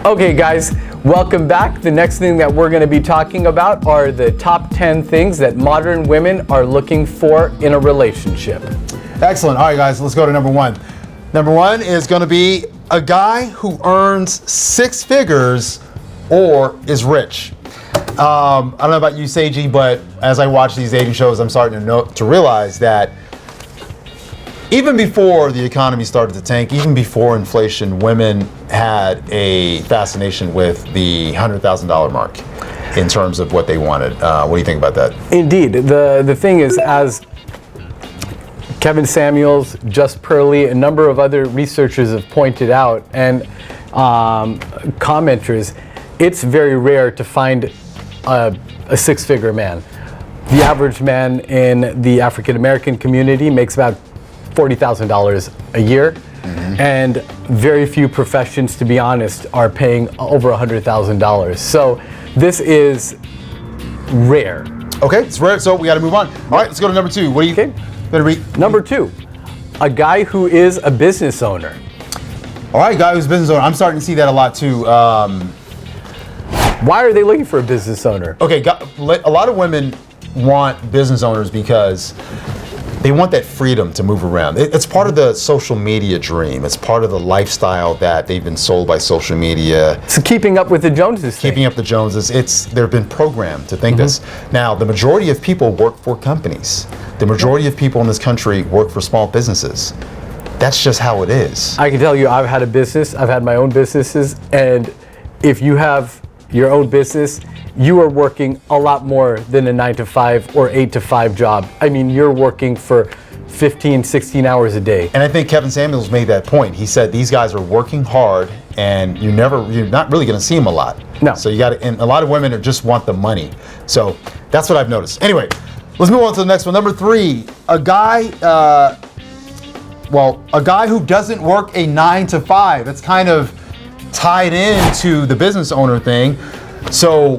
Okay, guys, welcome back. The next thing that we're going to be talking about are the top 10 things that modern women are looking for in a relationship. Excellent. All right, guys, let's go to number one. Number one is going to be a guy who earns six figures or is rich. I don't know about you, Seiji, but as I watch these dating shows, I'm starting to realize that even before the economy started to tank, even before inflation, women had a fascination with the $100,000 mark in terms of what they wanted. What do you think about that? Indeed. The thing is, as Kevin Samuels, Just Pearly, a number of other researchers have pointed out, and commenters, it's very rare to find a six-figure man. The average man in the African American community makes about $40,000 a year, and very few professions, to be honest, are paying over $100,000. So this is rare. Okay, it's rare, so we got to move on. All right, let's go to number two. What do you better read? Number two, a guy who is a business owner. All right, guy who's a business owner. I'm starting to see that a lot too. Why are they looking for a business owner? Okay, a lot of women want business owners because they want that freedom to move around. It's part of the social media dream. It's part of the lifestyle that they've been sold by social media. So keeping up with the Joneses. Keeping up the Joneses. They've been programmed to think this. Now, the majority of people work for companies. The majority of people in this country work for small businesses. That's just how it is. I can tell you, I've had a business. I've had my own businesses, and if you have your own business, you are working a lot more than a 9-to-5 or 8-to-5 job. I mean, you're working for 15, 16 hours a day. And I think Kevin Samuels made that point. He said these guys are working hard, and you're not really going to see them a lot. No. So and a lot of women just want the money. So that's what I've noticed. Anyway, let's move on to the next one. Number three, a guy who doesn't work a 9-to-5. It's kind of tied into the business owner thing. So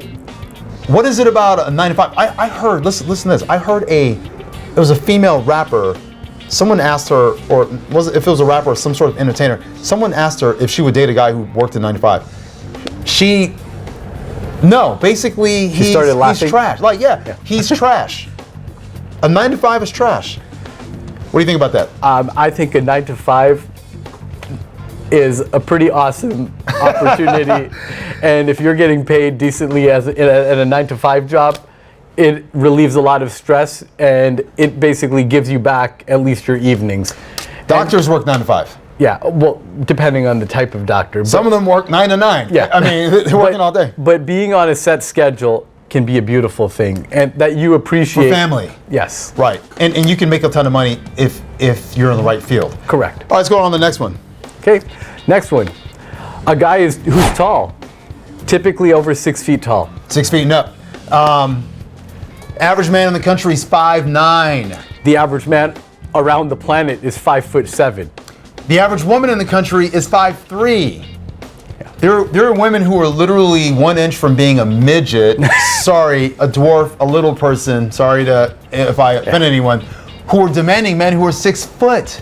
what is it about a 9-to-5? I heard, listen to this. I heard it was a female rapper. Someone asked her, or if it was a rapper or some sort of entertainer, someone asked her if she would date a guy who worked a 9-to-5. Basically he's trash. He's trash. A 9-to-5 is trash. What do you think about that? I think a 9-to-5 is a pretty awesome opportunity, and if you're getting paid decently at a 9-to-5 job, it relieves a lot of stress, and it basically gives you back at least your evenings. Doctors work 9-to-5. Yeah, well, depending on the type of doctor. Some of them work 9-to-9. Yeah, I mean, they're working all day. But being on a set schedule can be a beautiful thing, and that you appreciate. For family. Yes. Right, and you can make a ton of money if you're in the right field. Correct. All right, let's go on to the next one. Okay, next one. A guy who's tall, typically over 6 feet tall. 6 feet and up. Average man in the country is 5'9". The average man around the planet is 5'7". The average woman in the country is 5'3". Yeah. There are women who are literally 1 inch from being a midget. Sorry, a dwarf, a little person. Sorry if I offend anyone. Who are demanding men who are 6 foot.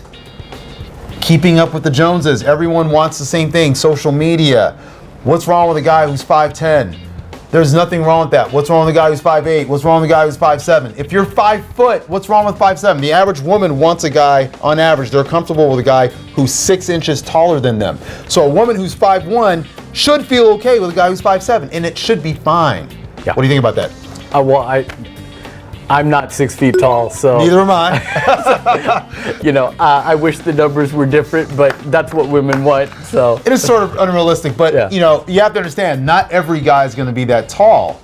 Keeping up with the Joneses. Everyone wants the same thing. Social media. What's wrong with a guy who's 5'10"? There's nothing wrong with that. What's wrong with a guy who's 5'8"? What's wrong with a guy who's 5'7"? If you're 5 foot, what's wrong with 5'7"? The average woman wants a guy, on average, they're comfortable with a guy who's 6 inches taller than them. So a woman who's 5'1" should feel okay with a guy who's 5'7", and it should be fine. Yeah. What do you think about that? I'm not 6 feet tall, so. Neither am I. I wish the numbers were different, but that's what women want, so. It is sort of unrealistic, but you have to understand, not every guy is going to be that tall.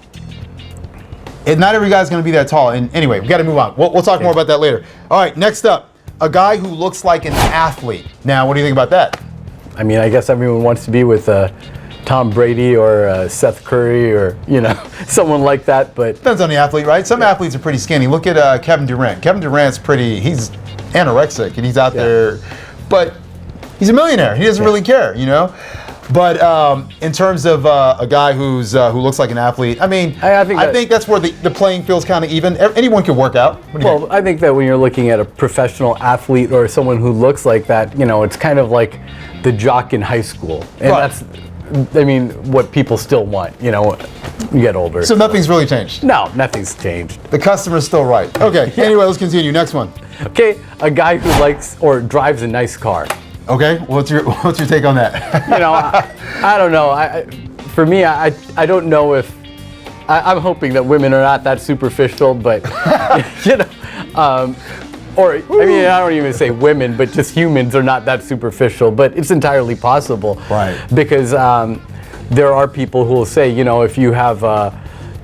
Not every guy is going to be that tall. And anyway, we got to move on. We'll talk more about that later. All right, next up, a guy who looks like an athlete. Now, what do you think about that? I mean, I guess everyone wants to be with Tom Brady or Seth Curry or, someone like that, but. Depends on the athlete, right? Some athletes are pretty skinny. Look at Kevin Durant. Kevin Durant's he's anorexic and he's out there, but he's a millionaire. He doesn't really care, But in terms of a guy who looks like an athlete, I mean, I think that's where the playing field's kind of even. Anyone can work out. Well, I think that when you're looking at a professional athlete or someone who looks like that, it's kind of like the jock in high school, and I mean, what people still want, you know, you get older. So nothing's really changed. No, nothing's changed. The customer's still right. Okay. Anyway, let's continue. Next one. Okay, a guy who likes or drives a nice car. Okay. What's your take on that? You know, I don't know. For me, I don't know if I'm hoping that women are not that superficial, but you know, or I mean, I don't even say women, but just humans are not that superficial. But it's entirely possible, Right? Because there are people who will say, you know, if you have,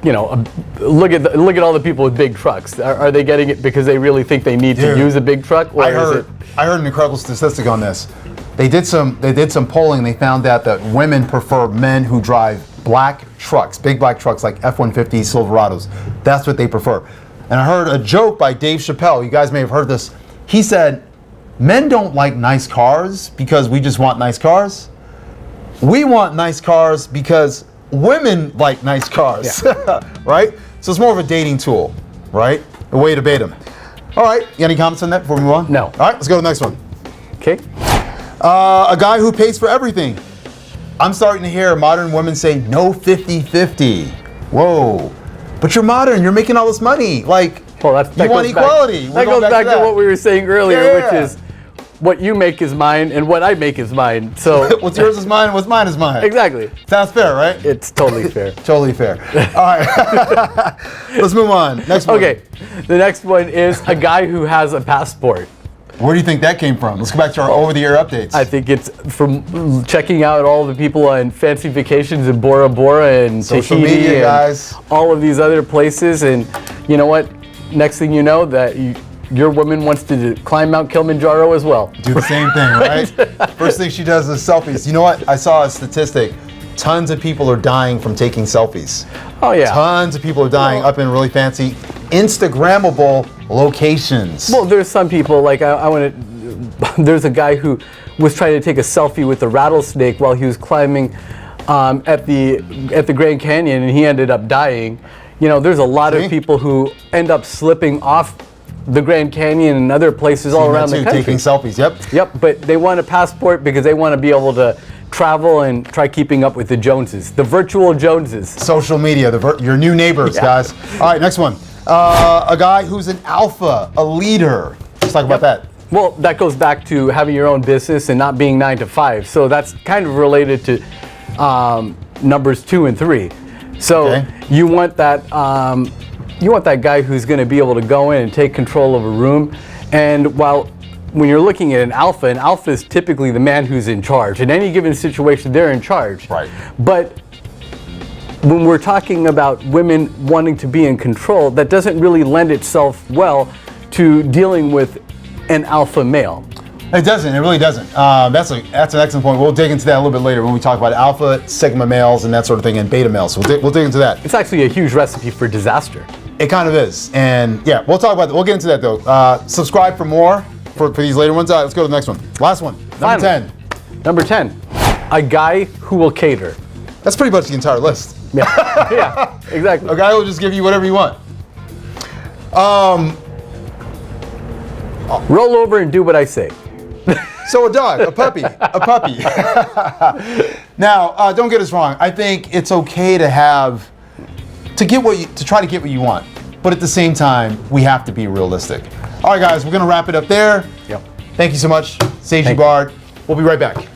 you know, look at all the people with big trucks. Are they getting it because they really think they need Dude, to use a big truck, or I is it? heard an incredible statistic on this. They did some polling. And they found out that women prefer men who drive black trucks, big black trucks like F-150 Silverados. That's what they prefer. And I heard a joke by Dave Chappelle. You guys may have heard this. He said, "Men don't like nice cars because we just want nice cars. We want nice cars because women like nice cars." Yeah. Right? So it's more of a dating tool, right? A way to bait them. All right. You got any comments on that before we move on? No. All right. Let's go to the next one. Okay. A guy who pays for everything. I'm starting to hear modern women say no 50-50. Whoa. But you're modern. You're making all this money. Like, Well, that you want goes back- equality. That goes back to what we were saying earlier, Yeah. which is what you make is mine and what I make is mine. So What's yours is mine, what's mine is mine. exactly, Sounds fair, right? it's totally fair. Totally fair. All right. Let's move on. Next one. Okay, the next one is a guy who has a passport. Where do you think that came from? Let's go back to our over-the-air updates. I think it's from checking out all the people on fancy vacations in Bora Bora and Social Tahiti media, and guys. all of these other places. And you know what? Next thing you know, that your woman wants to climb Mount Kilimanjaro as well. Do the same thing, right? First thing she does is selfies. You know what? I saw a statistic. Tons of people are dying from taking selfies. Oh yeah. Tons of people are dying up in really fancy, Instagrammable locations. Well, there's some people like I want to. There's a guy who was trying to take a selfie with a rattlesnake while he was climbing at the Grand Canyon, and he ended up dying. You know, there's a lot See? of people who end up slipping off the Grand Canyon and other places all around the country. Taking selfies, yep. Yep, but they want a passport because they want to be able to travel and try keeping up with the Joneses, the virtual Joneses. Social media, your new neighbors, Yeah. guys. All right, next one. A guy who's an alpha, a leader. Let's talk about that. Well, that goes back to having your own business and not being 9 to 5. So that's kind of related to numbers 2 and 3. So Okay. you want that guy who's going to be able to go in and take control of a room. And when you're looking at an alpha is typically the man who's in charge. In any given situation, they're in charge. Right. But when we're talking about women wanting to be in control, that doesn't really lend itself well to dealing with an alpha male. It doesn't. It really doesn't. That's an excellent point. We'll dig into that a little bit later when we talk about alpha, sigma males, and that sort of thing, and beta males. So we'll dig into that. It's actually a huge recipe for disaster. It kind of is, and yeah, we'll talk about that. We'll get into that though. Subscribe for more for these later ones. Let's go to the next one. Last one. Number Finally. 10. Number 10, a guy who will cater. That's pretty much the entire list. Yeah, yeah, exactly. A guy will just give you whatever you want. Roll over and do what I say. So a dog, a puppy. Now, don't get us wrong. I think it's okay to try to get what you want, but at the same time, we have to be realistic. All right, guys, we're gonna wrap it up there. Yep. Thank you so much, Seiji Thank you. Bard. We'll be right back.